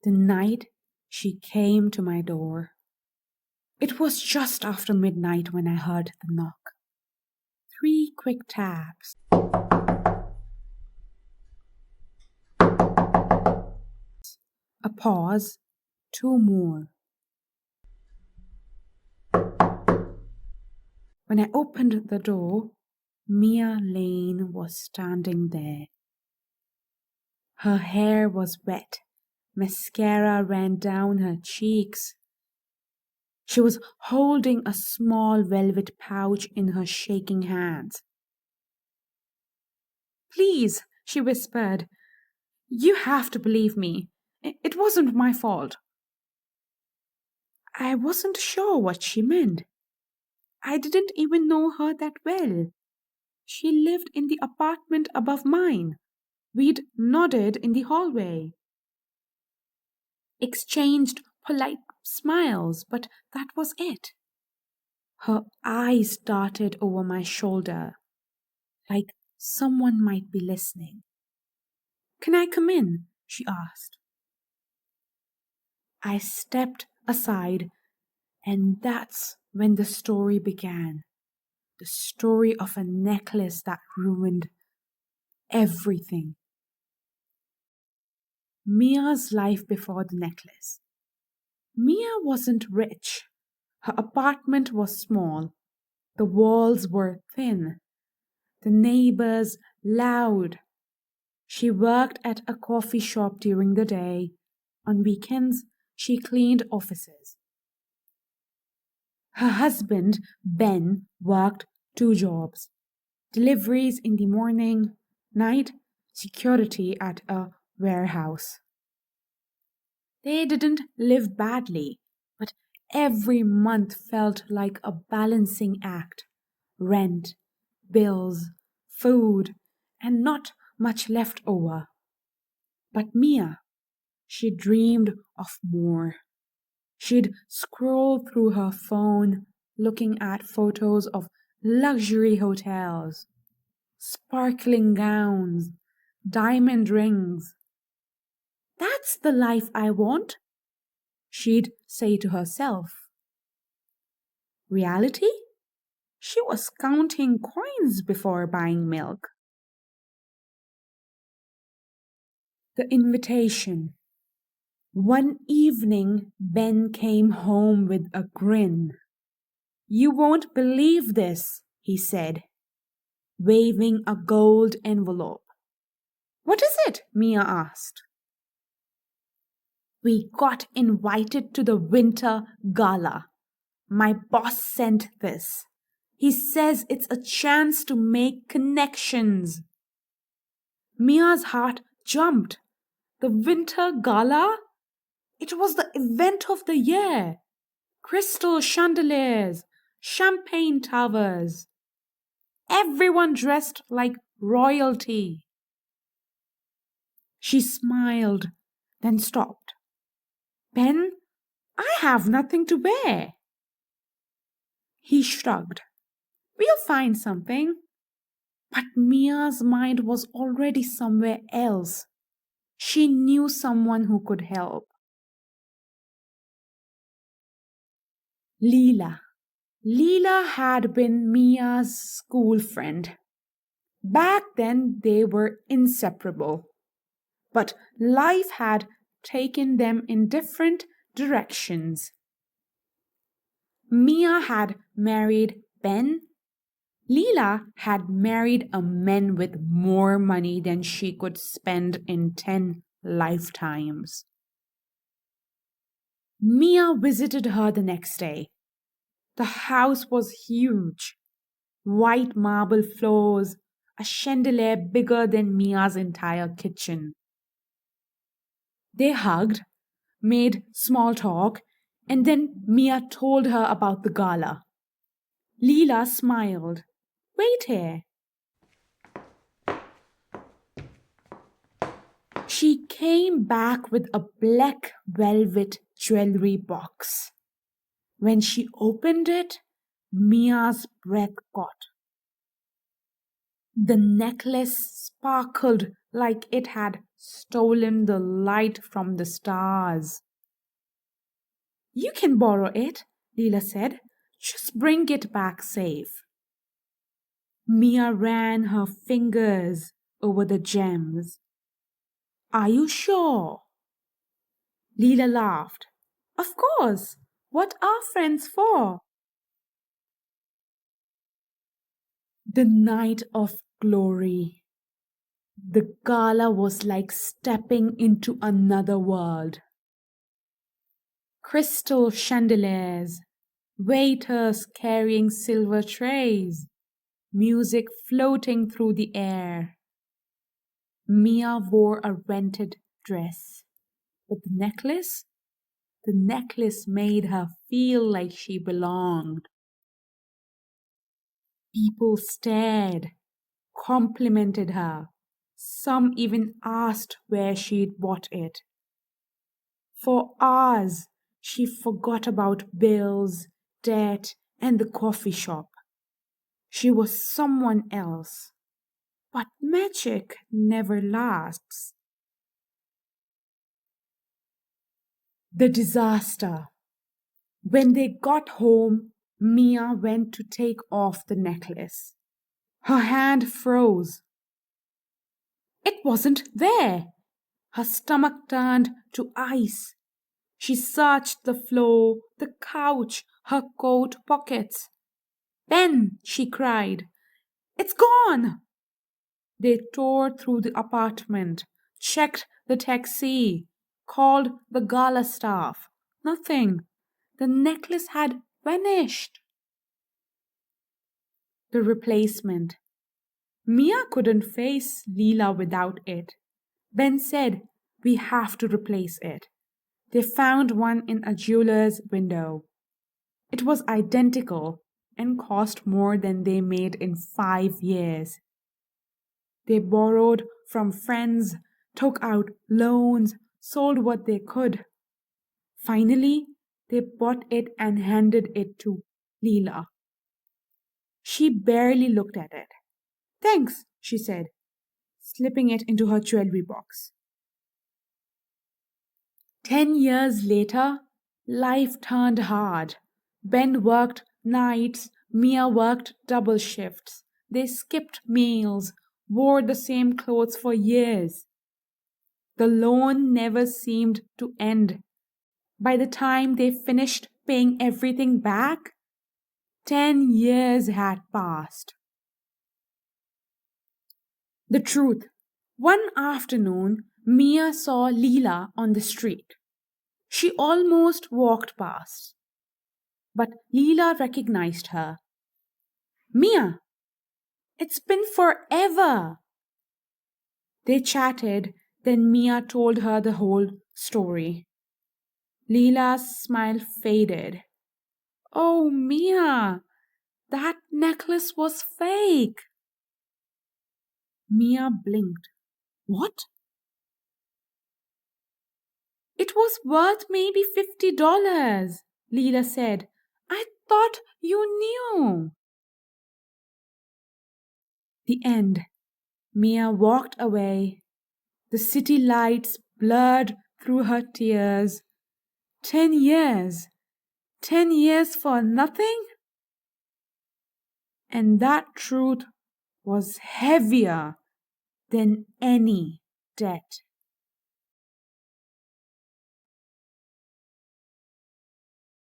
The night she came to my door. It was just after midnight when I heard the knock. 3 quick taps. A pause. 2 more. When I opened the door, Mia Lane was standing there. Her hair was wet. Mascara ran down her cheeks. She was holding a small velvet pouch in her shaking hands. "Please," she whispered, "you have to believe me. It wasn't my fault." I wasn't sure what she meant. I didn't even know her that well. She lived in the apartment above mine. We'd nodded in the hallway, exchanged polite smiles, but that was it. Her eyes darted over my shoulder, like someone might be listening. "Can I come in?" she asked. I stepped aside, and that's when the story began. The story of a necklace that ruined everything. Mia's life before the necklace. Mia wasn't rich. Her apartment was small. The walls were thin. The neighbors loud. She worked at a coffee shop during the day. On weekends, she cleaned offices. Her husband, Ben, worked 2 jobs. Deliveries in the morning, night, security at a warehouse. They didn't live badly, but every month felt like a balancing act. Rent, bills, food, and not much left over. But Mia, she dreamed of more. She'd scroll through her phone, looking at photos of luxury hotels, sparkling gowns, diamond rings. "That's the life I want," she'd say to herself. Reality? She was counting coins before buying milk. The invitation. One evening, Ben came home with a grin. "You won't believe this," he said, waving a gold envelope. "What is it?" Mia asked. "We got invited to the winter gala. My boss sent this. He says it's a chance to make connections." Mia's heart jumped. The winter gala? It was the event of the year. Crystal chandeliers, champagne towers. Everyone dressed like royalty. She smiled, then stopped. "Ben, I have nothing to wear." He shrugged. "We'll find something." But Mia's mind was already somewhere else. She knew someone who could help. Leela. Leela had been Mia's school friend. Back then they were inseparable. But life had taken them in different directions. Mia had married Ben. Leela had married a man with more money than she could spend in 10 lifetimes. Mia visited her the next day. The house was huge. White marble floors, a chandelier bigger than Mia's entire kitchen. They hugged, made small talk, and then Mia told her about the gala. Leela smiled. "Wait here." She came back with a black velvet jewelry box. When she opened it, Mia's breath caught. The necklace sparkled like it had stolen the light from the stars. You can borrow it, Leela said. Just bring it back safe. Mia ran her fingers over the gems. Are you sure? Leela laughed. Of course. What are friends for? The night of glory. The gala was like stepping into another world. Crystal chandeliers, waiters carrying silver trays, music floating through the air. Mia wore a rented dress, but the necklace? The necklace made her feel like she belonged. People stared, complimented her. Some even asked where she'd bought it. For hours, she forgot about bills, debt, and the coffee shop. She was someone else. But magic never lasts. The disaster. When they got home, Mia went to take off the necklace. Her hand froze. It wasn't there. Her stomach turned to ice. She searched the floor, the couch, her coat pockets. Ben, she cried, it's gone! They tore through the apartment, checked the taxi, called the gala staff. Nothing. The necklace had vanished. The replacement. Mia couldn't face Leela without it. Ben said, we have to replace it. They found one in a jeweler's window. It was identical and cost more than they made in 5 years. They borrowed from friends, took out loans, sold what they could. Finally, they bought it and handed it to Leela. She barely looked at it. Thanks, she said, slipping it into her jewelry box. 10 years later, life turned hard. Ben worked nights, Mia worked double shifts. They skipped meals, wore the same clothes for years. The loan never seemed to end. By the time they finished paying everything back, 10 years had passed. The truth. One afternoon, Mia saw Leela on the street. She almost walked past. But Leela recognized her. Mia, it's been forever. They chatted, then Mia told her the whole story. Leela's smile faded. Oh, Mia, that necklace was fake. Mia blinked. What? It was worth maybe $50, Leela said. I thought you knew. The end. Mia walked away. The city lights blurred through her tears. 10 years. 10 years for nothing? And that truth was heavier than any debt.